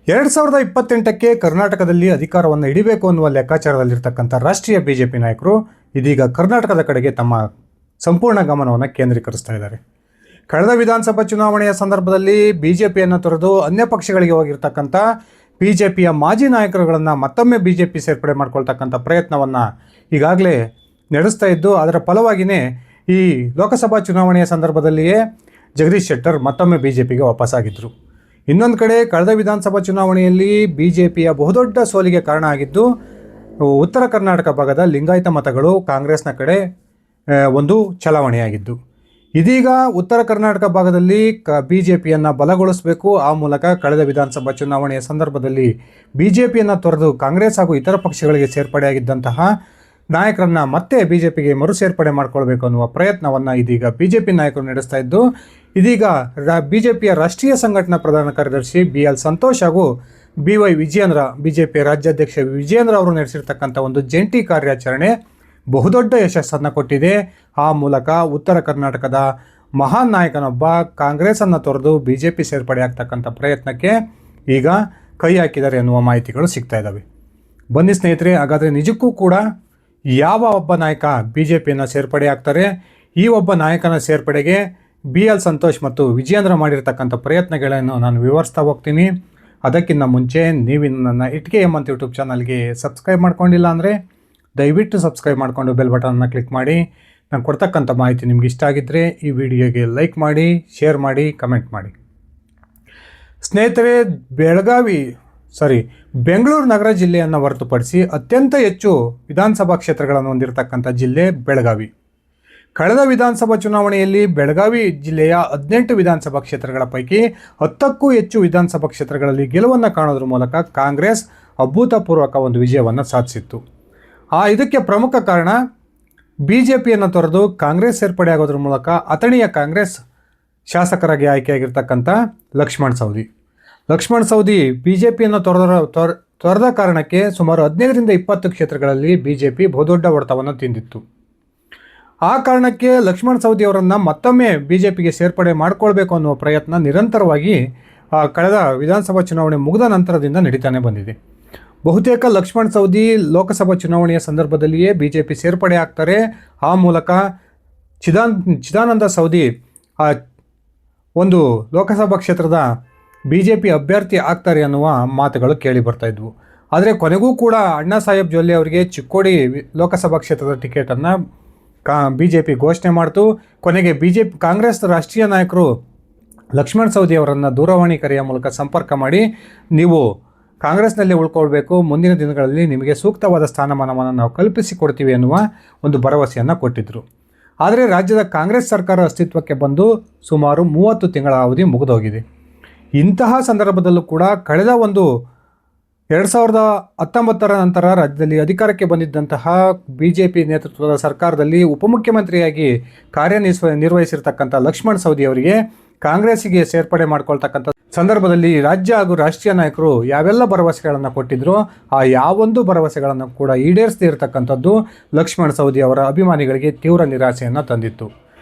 2028ಕ್ಕೆ ಕರ್ನಾಟಕದಲ್ಲಿ ಅಧಿಕಾರವನ್ನು ಹಿಡಿಬೇಕು ಅನ್ನುವ ಲೆಕ್ಕಾಚಾರದಲ್ಲಿರ್ತಕ್ಕಂಥ ರಾಷ್ಟ್ರೀಯ ಬಿಜೆಪಿ ನಾಯಕರು ಇದೀಗ ಕರ್ನಾಟಕದ ಕಡೆಗೆ ತಮ್ಮ ಸಂಪೂರ್ಣ ಗಮನವನ್ನು ಕೇಂದ್ರೀಕರಿಸ್ತಾ ಇದ್ದಾರೆ. ಕಳೆದ ವಿಧಾನಸಭಾ ಚುನಾವಣೆಯ ಸಂದರ್ಭದಲ್ಲಿ ಬಿಜೆಪಿಯನ್ನು ತೊರೆದು ಅನ್ಯ ಪಕ್ಷಗಳಿಗೆ ಹೋಗಿರ್ತಕ್ಕಂಥ ಬಿಜೆಪಿಯ ಮಾಜಿ ನಾಯಕರುಗಳನ್ನು ಮತ್ತೊಮ್ಮೆ ಬಿಜೆಪಿ ಸೇರ್ಪಡೆ ಮಾಡ್ಕೊಳ್ತಕ್ಕಂಥ ಪ್ರಯತ್ನವನ್ನು ಈಗಾಗಲೇ ನಡೆಸ್ತಾ ಇದ್ದು, ಅದರ ಫಲವಾಗಿಯೇ ಈ ಲೋಕಸಭಾ ಚುನಾವಣೆಯ ಸಂದರ್ಭದಲ್ಲಿಯೇ ಜಗದೀಶ್ ಶೆಟ್ಟರ್ ಮತ್ತೊಮ್ಮೆ ಬಿಜೆಪಿಗೆ ವಾಪಸ್ಸಾಗಿದ್ದರು. ಇನ್ನೊಂದು ಕಡೆ ಕಳೆದ ವಿಧಾನಸಭಾ ಚುನಾವಣೆಯಲ್ಲಿ ಬಿಜೆಪಿಯ ಬಹುದೊಡ್ಡ ಸೋಲಿಗೆ ಕಾರಣ ಆಗಿದ್ದು ಉತ್ತರ ಕರ್ನಾಟಕ ಭಾಗದ ಲಿಂಗಾಯತ ಮತಗಳು ಕಾಂಗ್ರೆಸ್ನ ಕಡೆ ಒಂದು ಚಲಾವಣೆಯಾಗಿದ್ದು, ಇದೀಗ ಉತ್ತರ ಕರ್ನಾಟಕ ಭಾಗದಲ್ಲಿ ಬಿಜೆಪಿಯನ್ನು ಬಲಗೊಳಿಸಬೇಕು, ಆ ಮೂಲಕ ಕಳೆದ ವಿಧಾನಸಭಾ ಚುನಾವಣೆಯ ಸಂದರ್ಭದಲ್ಲಿ ಬಿಜೆಪಿಯನ್ನು ತೊರೆದು ಕಾಂಗ್ರೆಸ್ ಹಾಗೂ ಇತರ ಪಕ್ಷಗಳಿಗೆ ಸೇರ್ಪಡೆಯಾಗಿದ್ದಂತಹ ನಾಯಕರನ್ನು ಮತ್ತೆ ಬಿಜೆಪಿಗೆ ಮರು ಸೇರ್ಪಡೆ ಮಾಡಿಕೊಳ್ಬೇಕು ಅನ್ನುವ ಪ್ರಯತ್ನವನ್ನು ಇದೀಗ ಬಿಜೆಪಿ ನಾಯಕರು ನಡೆಸ್ತಾ ಇದ್ದು, ಇದೀಗ ಬಿಜೆಪಿಯ ರಾಷ್ಟ್ರೀಯ ಸಂಘಟನಾ ಪ್ರಧಾನ ಕಾರ್ಯದರ್ಶಿ BL ಸಂತೋಷ್ ಹಾಗೂ BY ವಿಜಯೇಂದ್ರ, ಬಿಜೆಪಿಯ ರಾಜ್ಯಾಧ್ಯಕ್ಷ ವಿಜಯೇಂದ್ರ ಅವರು ನಡೆಸಿರ್ತಕ್ಕಂಥ ಒಂದು ಜಂಟಿ ಕಾರ್ಯಾಚರಣೆ ಬಹುದೊಡ್ಡ ಯಶಸ್ಸನ್ನು ಕೊಟ್ಟಿದೆ. ಆ ಮೂಲಕ ಉತ್ತರ ಕರ್ನಾಟಕದ ಮಹಾನ್ ನಾಯಕನೊಬ್ಬ ಕಾಂಗ್ರೆಸ್ಸನ್ನು ತೊರೆದು ಬಿಜೆಪಿ ಸೇರ್ಪಡೆ ಆಗ್ತಕ್ಕಂಥ ಪ್ರಯತ್ನಕ್ಕೆ ಈಗ ಕೈ ಹಾಕಿದ್ದಾರೆ ಎನ್ನುವ ಮಾಹಿತಿಗಳು ಸಿಗ್ತಾ ಇದ್ದಾವೆ. ಬನ್ನಿ ಸ್ನೇಹಿತರೆ, ಹಾಗಾದರೆ ನಿಜಕ್ಕೂ ಕೂಡ ಯಾವ ಒಬ್ಬ ನಾಯಕ ಬಿಜೆಪಿಯನ್ನು ಸೇರ್ಪಡೆ ಆಗ್ತಾರೆ, ಈ ಒಬ್ಬ ನಾಯಕನ ಸೇರ್ಪಡೆಗೆ BL ಸಂತೋಷ್ ಮತ್ತು ವಿಜಯೇಂದ್ರ ಮಾಡಿರ್ತಕ್ಕಂಥ ಪ್ರಯತ್ನಗಳನ್ನು ನಾನು ವಿವರಿಸ್ತಾ ಹೋಗ್ತೀನಿ. ಅದಕ್ಕಿಂತ ಮುಂಚೆ ನೀವು ನನ್ನ ಇಟ್ಕೆ ಎಮ್ ಅಂತ ಯೂಟ್ಯೂಬ್ ಚಾನಲ್ಗೆ ಸಬ್ಸ್ಕ್ರೈಬ್ ಮಾಡ್ಕೊಂಡಿಲ್ಲ ಅಂದರೆ ದಯವಿಟ್ಟು ಸಬ್ಸ್ಕ್ರೈಬ್ ಮಾಡಿಕೊಂಡು ಬೆಲ್ ಬಟನ್ನ ಕ್ಲಿಕ್ ಮಾಡಿ. ನಾನು ಕೊಡ್ತಕ್ಕಂಥ ಮಾಹಿತಿ ನಿಮ್ಗೆ ಇಷ್ಟ ಆಗಿದ್ದರೆ ಈ ವಿಡಿಯೋಗೆ ಲೈಕ್ ಮಾಡಿ, ಶೇರ್ ಮಾಡಿ, ಕಮೆಂಟ್ ಮಾಡಿ. ಸ್ನೇಹಿತರೆ, ಬೆಂಗಳೂರು ನಗರ ಜಿಲ್ಲೆಯನ್ನು ಹೊರತುಪಡಿಸಿ ಅತ್ಯಂತ ಹೆಚ್ಚು ವಿಧಾನಸಭಾ ಕ್ಷೇತ್ರಗಳನ್ನು ಹೊಂದಿರತಕ್ಕಂಥ ಜಿಲ್ಲೆ ಬೆಳಗಾವಿ. ಕಳೆದ ವಿಧಾನಸಭಾ ಚುನಾವಣೆಯಲ್ಲಿ ಬೆಳಗಾವಿ ಜಿಲ್ಲೆಯ 18 ವಿಧಾನಸಭಾ ಕ್ಷೇತ್ರಗಳ ಪೈಕಿ 10ಕ್ಕೂ ಹೆಚ್ಚು ವಿಧಾನಸಭಾ ಕ್ಷೇತ್ರಗಳಲ್ಲಿ ಗೆಲುವನ್ನು ಕಾಣೋದ್ರ ಮೂಲಕ ಕಾಂಗ್ರೆಸ್ ಅಭೂತಪೂರ್ವಕ ಒಂದು ವಿಜಯವನ್ನು ಸಾಧಿಸಿತ್ತು. ಇದಕ್ಕೆ ಪ್ರಮುಖ ಕಾರಣ ಬಿಜೆಪಿಯನ್ನು ತೊರೆದು ಕಾಂಗ್ರೆಸ್ ಸೇರ್ಪಡೆ ಆಗೋದ್ರ ಮೂಲಕ ಅಥಣಿಯ ಕಾಂಗ್ರೆಸ್ ಶಾಸಕರಾಗಿ ಆಯ್ಕೆಯಾಗಿರ್ತಕ್ಕಂಥ ಲಕ್ಷ್ಮಣ್ ಸವದಿ ಬಿಜೆಪಿಯನ್ನು ತೊರೆದ ಕಾರಣಕ್ಕೆ ಸುಮಾರು 15ರಿಂದ 20 ಕ್ಷೇತ್ರಗಳಲ್ಲಿ ಬಿಜೆಪಿ ಬಹುದೊಡ್ಡ ಹೊಡೆತವನ್ನು ತಿಂದಿತ್ತು. ಆ ಕಾರಣಕ್ಕೆ ಲಕ್ಷ್ಮಣ್ ಸವದಿ ಅವರನ್ನು ಮತ್ತೊಮ್ಮೆ ಬಿಜೆಪಿಗೆ ಸೇರ್ಪಡೆ ಮಾಡಿಕೊಳ್ಬೇಕು ಅನ್ನುವ ಪ್ರಯತ್ನ ನಿರಂತರವಾಗಿ ಕಳೆದ ವಿಧಾನಸಭಾ ಚುನಾವಣೆ ಮುಗಿದ ನಂತರದಿಂದ ನಡೀತಾನೆ ಬಂದಿದೆ. ಬಹುತೇಕ ಲಕ್ಷ್ಮಣ್ ಸವದಿ ಲೋಕಸಭಾ ಚುನಾವಣೆಯ ಸಂದರ್ಭದಲ್ಲಿಯೇ ಬಿಜೆಪಿ ಸೇರ್ಪಡೆ ಆಗ್ತಾರೆ. ಆ ಮೂಲಕ ಚಿದಾನಂದ ಸವದಿ ಒಂದು ಲೋಕಸಭಾ ಕ್ಷೇತ್ರದ ಬಿಜೆಪಿ ಅಭ್ಯರ್ಥಿ ಆಗ್ತಾರೆ ಅನ್ನುವ ಮಾತುಗಳು ಕೇಳಿ ಬರ್ತಾ ಇದ್ವು. ಆದರೆ ಕೊನೆಗೂ ಕೂಡ ಅಣ್ಣಾ ಸಾಹೇಬ್ ಜೊಲ್ಲೆ ಅವರಿಗೆ ಚಿಕ್ಕೋಡಿ ಲೋಕಸಭಾ ಕ್ಷೇತ್ರದ ಟಿಕೆಟನ್ನು ಬಿಜೆಪಿ ಘೋಷಣೆ ಮಾಡ್ತು. ಕೊನೆಗೆ ಕಾಂಗ್ರೆಸ್ ರಾಷ್ಟ್ರೀಯ ನಾಯಕರು ಲಕ್ಷ್ಮಣ್ ಸವದಿ ಅವರನ್ನು ದೂರವಾಣಿ ಕರೆಯ ಮೂಲಕ ಸಂಪರ್ಕ ಮಾಡಿ, ನೀವು ಕಾಂಗ್ರೆಸ್ನಲ್ಲಿ ಉಳ್ಕೊಳ್ಬೇಕು, ಮುಂದಿನ ದಿನಗಳಲ್ಲಿ ನಿಮಗೆ ಸೂಕ್ತವಾದ ಸ್ಥಾನಮಾನವನ್ನು ನಾವು ಕಲ್ಪಿಸಿಕೊಡ್ತೀವಿ ಎನ್ನುವ ಒಂದು ಭರವಸೆಯನ್ನು ಕೊಟ್ಟಿದ್ದರು. ಆದರೆ ರಾಜ್ಯದ ಕಾಂಗ್ರೆಸ್ ಸರ್ಕಾರ ಅಸ್ತಿತ್ವಕ್ಕೆ ಬಂದು ಸುಮಾರು 30 ತಿಂಗಳ ಅವಧಿ ಮುಗಿದೋಗಿದೆ. ಇಂತಹ ಸಂದರ್ಭದಲ್ಲೂ ಕೂಡ ಕಳೆದ 2019ರ ನಂತರ ರಾಜ್ಯದಲ್ಲಿ ಅಧಿಕಾರಕ್ಕೆ ಬಂದಿದ್ದಂತಹ ಬಿಜೆಪಿ ನೇತೃತ್ವದ ಸರ್ಕಾರದಲ್ಲಿ ಉಪಮುಖ್ಯಮಂತ್ರಿಯಾಗಿ ಕಾರ್ಯನಿರ್ವಹಿಸಿರ್ತಕ್ಕಂಥ ಲಕ್ಷ್ಮಣ್ ಸವದಿ ಅವರಿಗೆ ಕಾಂಗ್ರೆಸ್ಸಿಗೆ ಸೇರ್ಪಡೆ ಮಾಡ್ಕೊಳ್ತಕ್ಕಂಥ ಸಂದರ್ಭದಲ್ಲಿ ರಾಜ್ಯ ಹಾಗೂ ರಾಷ್ಟ್ರೀಯ ನಾಯಕರು ಯಾವೆಲ್ಲ ಭರವಸೆಗಳನ್ನು ಕೊಟ್ಟಿದ್ರೋ ಆ ಯಾವೊಂದು ಭರವಸೆಗಳನ್ನು ಕೂಡ ಈಡೇರಿಸದೇ ಇರತಕ್ಕಂಥದ್ದು ಲಕ್ಷ್ಮಣ್ ಸವದಿ ಅವರ ಅಭಿಮಾನಿಗಳಿಗೆ ತೀವ್ರ ನಿರಾಸೆಯನ್ನು ತಂದಿತ್ತು.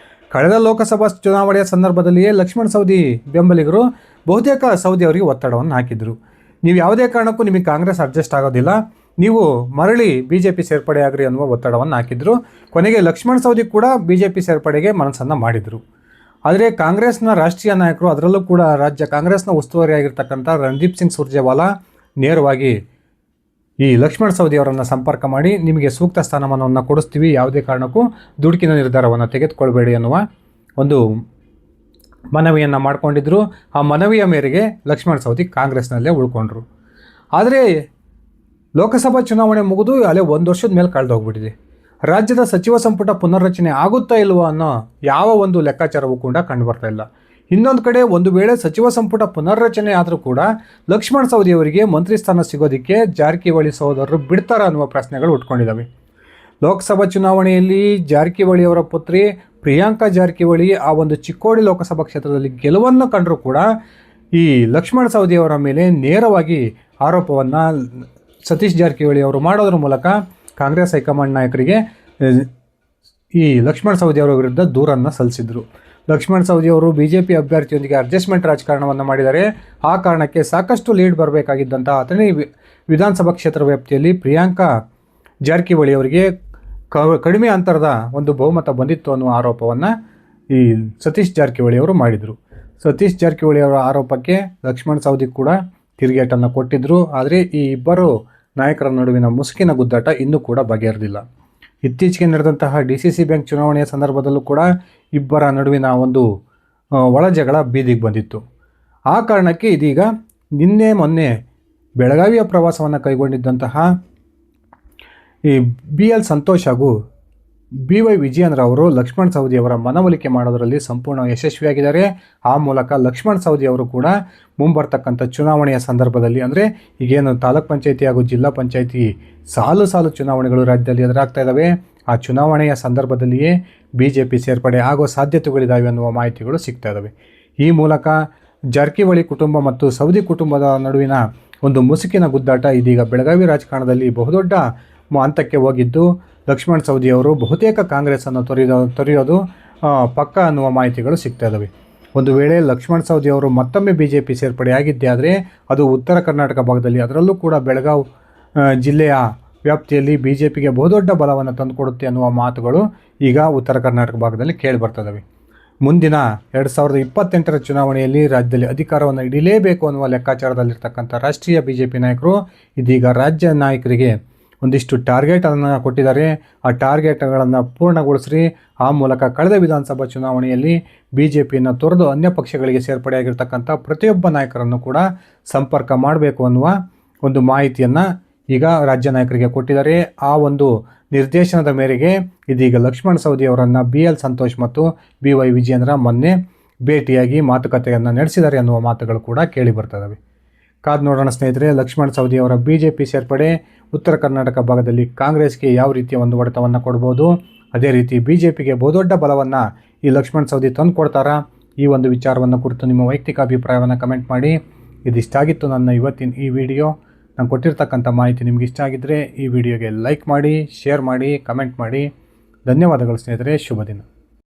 ಕಳೆದ ಲೋಕಸಭಾ ಚುನಾವಣೆಯ ಸಂದರ್ಭದಲ್ಲಿಯೇ ಲಕ್ಷ್ಮಣ್ ಸವದಿ ಬೆಂಬಲಿಗರು ಬಹುತೇಕ ಸವದಿ ಅವರಿಗೆ ಒತ್ತಡವನ್ನು ಹಾಕಿದರು. ನೀವು ಯಾವುದೇ ಕಾರಣಕ್ಕೂ ನಿಮಗೆ ಕಾಂಗ್ರೆಸ್ ಅಡ್ಜಸ್ಟ್ ಆಗೋದಿಲ್ಲ, ನೀವು ಮರಳಿ ಬಿಜೆಪಿ ಸೇರ್ಪಡೆ ಆಗ್ರಿ ಅನ್ನುವ ಒತ್ತಡವನ್ನು ಹಾಕಿದರು. ಕೊನೆಗೆ ಲಕ್ಷ್ಮಣ್ ಸವದಿ ಕೂಡ ಬಿಜೆಪಿ ಸೇರ್ಪಡೆಗೆ ಮನಸ್ಸನ್ನು ಮಾಡಿದರು. ಆದರೆ ಕಾಂಗ್ರೆಸ್ನ ರಾಷ್ಟ್ರೀಯ ನಾಯಕರು, ಅದರಲ್ಲೂ ಕೂಡ ರಾಜ್ಯ ಕಾಂಗ್ರೆಸ್ನ ಉಸ್ತುವಾರಿಯಾಗಿರ್ತಕ್ಕಂಥ ರಣದೀಪ್ ಸಿಂಗ್ ಸುರ್ಜೇವಾಲಾ ನೇರವಾಗಿ ಈ ಲಕ್ಷ್ಮಣ್ ಸವದಿ ಅವರನ್ನು ಸಂಪರ್ಕ ಮಾಡಿ, ನಿಮಗೆ ಸೂಕ್ತ ಸ್ಥಾನಮಾನವನ್ನು ಕೊಡಿಸ್ತೀವಿ, ಯಾವುದೇ ಕಾರಣಕ್ಕೂ ದುಡುಕಿನ ನಿರ್ಧಾರವನ್ನು ತೆಗೆದುಕೊಳ್ಬೇಡಿ ಅನ್ನುವ ಒಂದು ಮನವಿಯನ್ನು ಮಾಡಿಕೊಂಡಿದ್ದರು. ಆ ಮನವಿಯ ಮೇರೆಗೆ ಲಕ್ಷ್ಮಣ್ ಸವದಿ ಕಾಂಗ್ರೆಸ್ನಲ್ಲೇ ಉಳ್ಕೊಂಡ್ರು. ಆದರೆ ಲೋಕಸಭಾ ಚುನಾವಣೆ ಮುಗಿದು ಅಲ್ಲೇ 1 ವರ್ಷದ ಮೇಲೆ ಕಳೆದೋಗ್ಬಿಟ್ಟಿದೆ. ರಾಜ್ಯದ ಸಚಿವ ಸಂಪುಟ ಪುನರ್ರಚನೆ ಆಗುತ್ತಾ ಇಲ್ವೋ ಅನ್ನೋ ಯಾವ ಒಂದು ಲೆಕ್ಕಾಚಾರವೂ ಕೂಡ ಕಂಡುಬರ್ತಾ ಇಲ್ಲ. ಇನ್ನೊಂದು ಕಡೆ ಒಂದು ವೇಳೆ ಸಚಿವ ಸಂಪುಟ ಪುನರ್ರಚನೆ ಆದರೂ ಕೂಡ ಲಕ್ಷ್ಮಣ್ ಸವದಿ ಅವರಿಗೆ ಮಂತ್ರಿ ಸ್ಥಾನ ಸಿಗೋದಕ್ಕೆ ಜಾರಕಿಹೊಳಿ ಸಹೋದರರು ಬಿಡ್ತಾರ ಅನ್ನುವ ಪ್ರಶ್ನೆಗಳು ಉಟ್ಕೊಂಡಿದ್ದಾವೆ. ಲೋಕಸಭಾ ಚುನಾವಣೆಯಲ್ಲಿ ಜಾರಕಿಹೊಳಿ ಅವರ ಪುತ್ರಿ ಪ್ರಿಯಾಂಕಾ ಜಾರಕಿಹೊಳಿ ಆ ಒಂದು ಚಿಕ್ಕೋಡಿ ಲೋಕಸಭಾ ಕ್ಷೇತ್ರದಲ್ಲಿ ಗೆಲುವನ್ನು ಕಂಡರೂ ಕೂಡ ಈ ಲಕ್ಷ್ಮಣ್ ಸವದಿ ಅವರ ಮೇಲೆ ನೇರವಾಗಿ ಆರೋಪವನ್ನು ಸತೀಶ್ ಜಾರಕಿಹೊಳಿ ಅವರು ಮಾಡೋದ್ರ ಮೂಲಕ ಕಾಂಗ್ರೆಸ್ ಹೈಕಮಾಂಡ್ ನಾಯಕರಿಗೆ ಈ ಲಕ್ಷ್ಮಣ್ ಸವದಿ ಅವರ ವಿರುದ್ಧ ದೂರನ್ನು ಸಲ್ಲಿಸಿದರು. ಲಕ್ಷ್ಮಣ್ ಸವದಿ ಅವರು BJP ಅಭ್ಯರ್ಥಿಯೊಂದಿಗೆ ಅಡ್ಜಸ್ಟ್ಮೆಂಟ್ ರಾಜಕಾರಣವನ್ನು ಮಾಡಿದ್ದಾರೆ. ಆ ಕಾರಣಕ್ಕೆ ಸಾಕಷ್ಟು ಲೀಡ್ ಬರಬೇಕಾಗಿದ್ದಂಥ ಅಥಣಿ ವಿಧಾನಸಭಾ ಕ್ಷೇತ್ರ ವ್ಯಾಪ್ತಿಯಲ್ಲಿ ಪ್ರಿಯಾಂಕಾ ಜಾರಕಿಹೊಳಿ ಅವರಿಗೆ ಕಡಿಮೆ ಅಂತರದ ಒಂದು ಬಹುಮತ ಬಂದಿತ್ತು ಅನ್ನುವ ಆರೋಪವನ್ನು ಈ ಸತೀಶ್ ಜಾರಕಿಹೊಳಿ ಅವರು ಮಾಡಿದರು. ಸತೀಶ್ ಜಾರಕಿಹೊಳಿ ಅವರ ಆರೋಪಕ್ಕೆ ಲಕ್ಷ್ಮಣ್ ಸವದಿ ಕೂಡ ತಿರುಗೇಟನ್ನು ಕೊಟ್ಟಿದ್ದರು. ಆದರೆ ಈ ಇಬ್ಬರು ನಾಯಕರ ನಡುವಿನ ಮುಸುಕಿನ ಗುದ್ದಾಟ ಇನ್ನೂ ಕೂಡ ಬಗೆಹರಿದಿಲ್ಲ. ಇತ್ತೀಚೆಗೆ ನಡೆದಂತಹ DCC ಬ್ಯಾಂಕ್ ಚುನಾವಣೆಯ ಸಂದರ್ಭದಲ್ಲೂ ಕೂಡ ಇಬ್ಬರ ನಡುವಿನ ಒಂದು ಒಳಜಗಳ ಬೀದಿಗೆ ಬಂದಿತ್ತು. ಆ ಕಾರಣಕ್ಕೆ ಇದೀಗ ಮೊನ್ನೆ ಬೆಳಗಾವಿಯ ಪ್ರವಾಸವನ್ನು ಕೈಗೊಂಡಿದ್ದಂತಹ ಈ BL ಸಂತೋಷ್ ಹಾಗೂ BY ವಿಜಯೇಂದ್ರ ಅವರು ಲಕ್ಷ್ಮಣ್ ಸವದಿ ಅವರ ಮನವೊಲಿಕೆ ಮಾಡೋದರಲ್ಲಿ ಸಂಪೂರ್ಣ ಯಶಸ್ವಿಯಾಗಿದ್ದಾರೆ. ಆ ಮೂಲಕ ಲಕ್ಷ್ಮಣ್ ಸವದಿ ಅವರು ಕೂಡ ಮುಂಬರ್ತಕ್ಕಂಥ ಚುನಾವಣೆಯ ಸಂದರ್ಭದಲ್ಲಿ ಅಂದರೆ ಈಗೇನು ತಾಲೂಕ್ ಪಂಚಾಯಿತಿ ಹಾಗೂ ಜಿಲ್ಲಾ ಪಂಚಾಯಿತಿ ಸಾಲು ಚುನಾವಣೆಗಳು ರಾಜ್ಯದಲ್ಲಿ ಎದುರಾಗ್ತಾ ಇದ್ದಾವೆ. ಆ ಚುನಾವಣೆಯ ಸಂದರ್ಭದಲ್ಲಿಯೇ BJP ಸೇರ್ಪಡೆ ಆಗೋ ಸಾಧ್ಯತೆಗಳಿದ್ದಾವೆ ಅನ್ನುವ ಮಾಹಿತಿಗಳು ಸಿಗ್ತಾ ಇದ್ದಾವೆ. ಈ ಮೂಲಕ ಜಾರಕಿಹೊಳಿ ಕುಟುಂಬ ಮತ್ತು ಸವದಿ ಕುಟುಂಬದ ನಡುವಿನ ಒಂದು ಮುಸುಕಿನ ಗುದ್ದಾಟ ಇದೀಗ ಬೆಳಗಾವಿ ರಾಜಕಾರಣದಲ್ಲಿ ಬಹುದೊಡ್ಡ ಹಂತಕ್ಕೆ ಹೋಗಿದ್ದು, ಲಕ್ಷ್ಮಣ್ ಸವದಿ ಅವರು ಬಹುತೇಕ ಕಾಂಗ್ರೆಸ್ಸನ್ನು ತೊರೆಯೋದು ಪಕ್ಕ ಅನ್ನುವ ಮಾಹಿತಿಗಳು ಸಿಗ್ತಾ ಇದ್ದಾವೆ. ಒಂದು ವೇಳೆ ಲಕ್ಷ್ಮಣ್ ಸವದಿ ಅವರು ಮತ್ತೊಮ್ಮೆ BJP ಸೇರ್ಪಡೆಯಾಗಿದ್ದೇ ಆದರೆ ಅದು ಉತ್ತರ ಕರ್ನಾಟಕ ಭಾಗದಲ್ಲಿ, ಅದರಲ್ಲೂ ಕೂಡ ಬೆಳಗಾವಿ ಜಿಲ್ಲೆಯ ವ್ಯಾಪ್ತಿಯಲ್ಲಿ BJPಗೆ ಬಹುದೊಡ್ಡ ಬಲವನ್ನು ತಂದುಕೊಡುತ್ತೆ ಅನ್ನುವ ಮಾತುಗಳು ಈಗ ಉತ್ತರ ಕರ್ನಾಟಕ ಭಾಗದಲ್ಲಿ ಕೇಳಿಬರ್ತದವೆ. ಮುಂದಿನ 2028ರ ಚುನಾವಣೆಯಲ್ಲಿ ರಾಜ್ಯದಲ್ಲಿ ಅಧಿಕಾರವನ್ನು ಹಿಡಿಯಲೇಬೇಕು ಅನ್ನುವ ಲೆಕ್ಕಾಚಾರದಲ್ಲಿರ್ತಕ್ಕಂಥ ರಾಷ್ಟ್ರೀಯ BJP ನಾಯಕರು ಇದೀಗ ರಾಜ್ಯ ನಾಯಕರಿಗೆ ಒಂದಿಷ್ಟು ಟಾರ್ಗೆಟನ್ನು ಕೊಟ್ಟಿದ್ದಾರೆ. ಆ ಟಾರ್ಗೆಟ್ಗಳನ್ನು ಪೂರ್ಣಗೊಳಿಸ್ರಿ, ಆ ಮೂಲಕ ಕಳೆದ ವಿಧಾನಸಭಾ ಚುನಾವಣೆಯಲ್ಲಿ BJPಯನ್ನು ತೊರೆದು ಅನ್ಯ ಪಕ್ಷಗಳಿಗೆ ಸೇರ್ಪಡೆಯಾಗಿರ್ತಕ್ಕಂಥ ಪ್ರತಿಯೊಬ್ಬ ನಾಯಕರನ್ನು ಕೂಡ ಸಂಪರ್ಕ ಮಾಡಬೇಕು ಅನ್ನುವ ಒಂದು ಮಾಹಿತಿಯನ್ನು ಈಗ ರಾಜ್ಯ ನಾಯಕರಿಗೆ ಕೊಟ್ಟಿದ್ದಾರೆ. ಆ ಒಂದು ನಿರ್ದೇಶನದ ಮೇರೆಗೆ ಇದೀಗ ಲಕ್ಷ್ಮಣ್ ಸವದಿ ಅವರನ್ನು BL ಸಂತೋಷ್ ಮತ್ತು BY ವಿಜಯೇಂದ್ರ ಮೊನ್ನೆ ಭೇಟಿಯಾಗಿ ಮಾತುಕತೆಯನ್ನು ನಡೆಸಿದ್ದಾರೆ ಅನ್ನುವ ಮಾತುಗಳು ಕೂಡ ಕೇಳಿ ಬರ್ತದವೆ. ಕಾದು ನೋಡೋಣ ಸ್ನೇಹಿತರೆ, ಲಕ್ಷ್ಮಣ್ ಸವದಿ ಅವರ BJP ಸೇರ್ಪಡೆ ಉತ್ತರ ಕರ್ನಾಟಕ ಭಾಗದಲ್ಲಿ ಕಾಂಗ್ರೆಸ್ಗೆ ಯಾವ ರೀತಿಯ ಒಂದು ಹೊಡೆತವನ್ನು ಕೊಡ್ಬೋದು, ಅದೇ ರೀತಿ BJPಗೆ ಬಹುದೊಡ್ಡ ಬಲವನ್ನು ಈ ಲಕ್ಷ್ಮಣ್ ಸವದಿ ತಂದು ಕೊಡ್ತಾರಾ? ಈ ಒಂದು ವಿಚಾರವನ್ನು ಕುರಿತು ನಿಮ್ಮ ವೈಯಕ್ತಿಕ ಅಭಿಪ್ರಾಯವನ್ನು ಕಮೆಂಟ್ ಮಾಡಿ. ಇದಿಷ್ಟಾಗಿತ್ತು ನನ್ನ ಇವತ್ತಿನ ಈ ವಿಡಿಯೋ. ನಾನು ಕೊಟ್ಟಿರ್ತಕ್ಕಂಥ ಮಾಹಿತಿ ನಿಮ್ಗೆ ಇಷ್ಟ ಆಗಿದ್ದರೆ ಈ ವಿಡಿಯೋಗೆ ಲೈಕ್ ಮಾಡಿ, ಶೇರ್ ಮಾಡಿ, ಕಮೆಂಟ್ ಮಾಡಿ. ಧನ್ಯವಾದಗಳು ಸ್ನೇಹಿತರೆ. ಶುಭ ದಿನ.